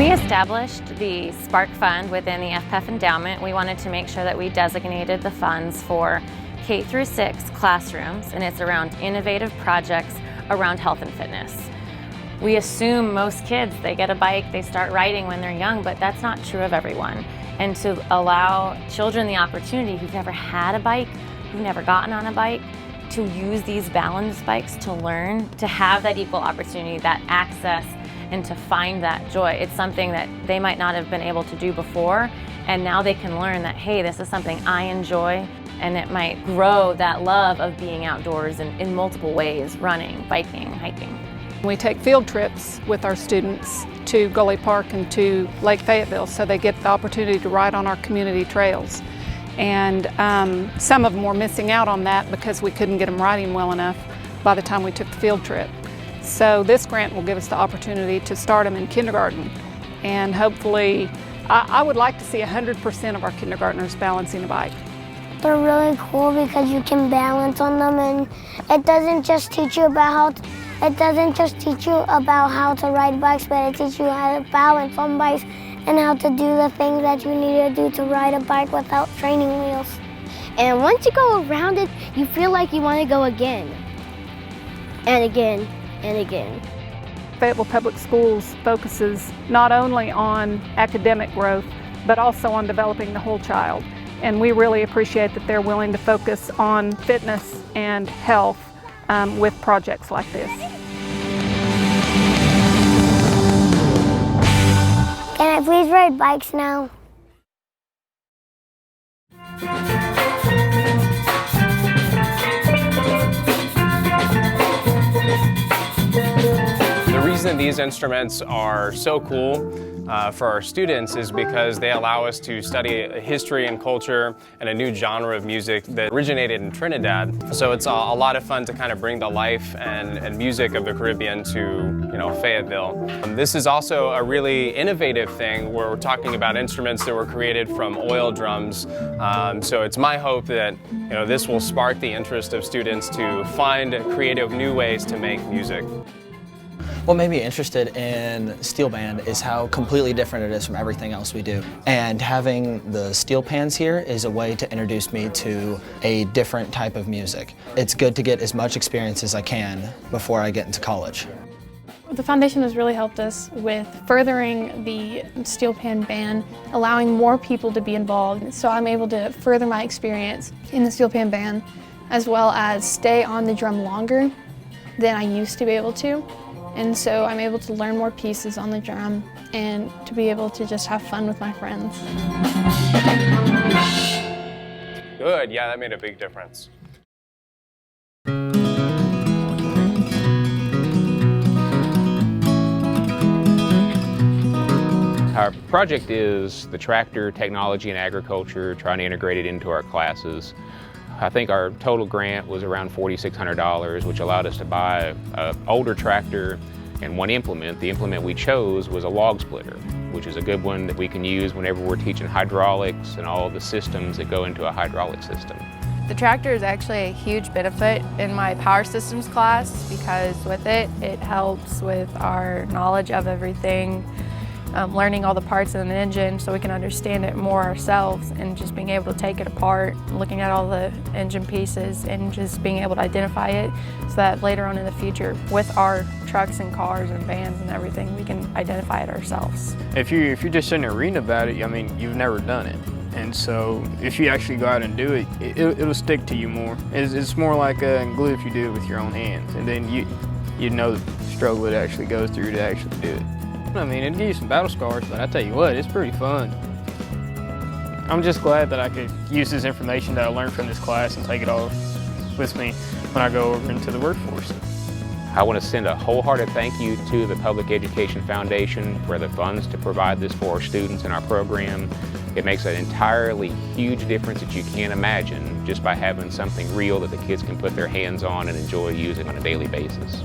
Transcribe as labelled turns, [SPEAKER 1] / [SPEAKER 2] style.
[SPEAKER 1] we established the Spark Fund within the Fpef endowment, we wanted to make sure that we designated the funds for K through 6 classrooms, and it's around innovative projects around health and fitness. We assume most kids, they get a bike, they start riding when they're young, but that's not true of everyone. And to allow children the opportunity who've never had a bike, who've never gotten on a bike, to use these balance bikes to learn, to have that equal opportunity, that access, and to find that joy. It's something that they might not have been able to do before, and now they can learn that, hey, this is something I enjoy, and it might grow that love of being outdoors in multiple ways, running, biking, hiking.
[SPEAKER 2] We take field trips with our students to Gully Park and to Lake Fayetteville, so they get the opportunity to ride on our community trails. And some of them were missing out on that because we couldn't get them riding well enough by the time we took the field trip. So this grant will give us the opportunity to start them in kindergarten, and hopefully, I would like to see 100% of our kindergartners balancing a bike.
[SPEAKER 3] They're really cool because you can balance on them, and it doesn't just teach you about how to ride bikes, but it teaches you how to balance on bikes and how to do the things that you need to do to ride a bike without training wheels.
[SPEAKER 4] And once you go around it, you feel like you want to go again and again and again.
[SPEAKER 2] Fayetteville Public Schools focuses not only on academic growth, but also on developing the whole child. And we really appreciate that they're willing to focus on fitness and health with projects like this.
[SPEAKER 3] Can I please ride bikes now?
[SPEAKER 5] The reason these instruments are so cool for our students is because they allow us to study history and culture and a new genre of music that originated in Trinidad. So it's a lot of fun to kind of bring the life and music of the Caribbean to, Fayetteville. This is also a really innovative thing where we're talking about instruments that were created from oil drums. So it's my hope that this will spark the interest of students to find creative new ways to make music.
[SPEAKER 6] What made me interested in steel band is how completely different it is from everything else we do. And having the steel pans here is a way to introduce me to a different type of music. It's good to get as much experience as I can before I get into college.
[SPEAKER 7] The foundation has really helped us with furthering the steel pan band, allowing more people to be involved. So I'm able to further my experience in the steel pan band, as well as stay on the drum longer than I used to be able to. And so I'm able to learn more pieces on the drum and to be able to just have fun with my friends.
[SPEAKER 5] Good, yeah, that made a big difference.
[SPEAKER 8] Our project is the tractor, technology, and agriculture, trying to integrate it into our classes. I think our total grant was around $4,600, which allowed us to buy an older tractor and one implement. The implement we chose was a log splitter, which is a good one that we can use whenever we're teaching hydraulics and all the systems that go into a hydraulic system.
[SPEAKER 9] The tractor is actually a huge benefit in my power systems class because with it, it helps with our knowledge of everything, learning all the parts of an engine so we can understand it more ourselves, and just being able to take it apart, looking at all the engine pieces and just being able to identify it so that later on in the future with our trucks and cars and vans and everything, we can identify it ourselves.
[SPEAKER 10] If you're just sitting there reading about it, I mean, you've never done it. And so if you actually go out and do it, it'll stick to you more. It's more like glue if you do it with your own hands. And then you know the struggle it actually goes through to actually do it. I mean, it'll give you some battle scars, but I tell you what, it's pretty fun. I'm just glad that I could use this information that I learned from this class and take it all with me when I go over into the workforce.
[SPEAKER 8] I want to send a wholehearted thank you to the Public Education Foundation for the funds to provide this for our students in our program. It makes an entirely huge difference that you can't imagine just by having something real that the kids can put their hands on and enjoy using on a daily basis.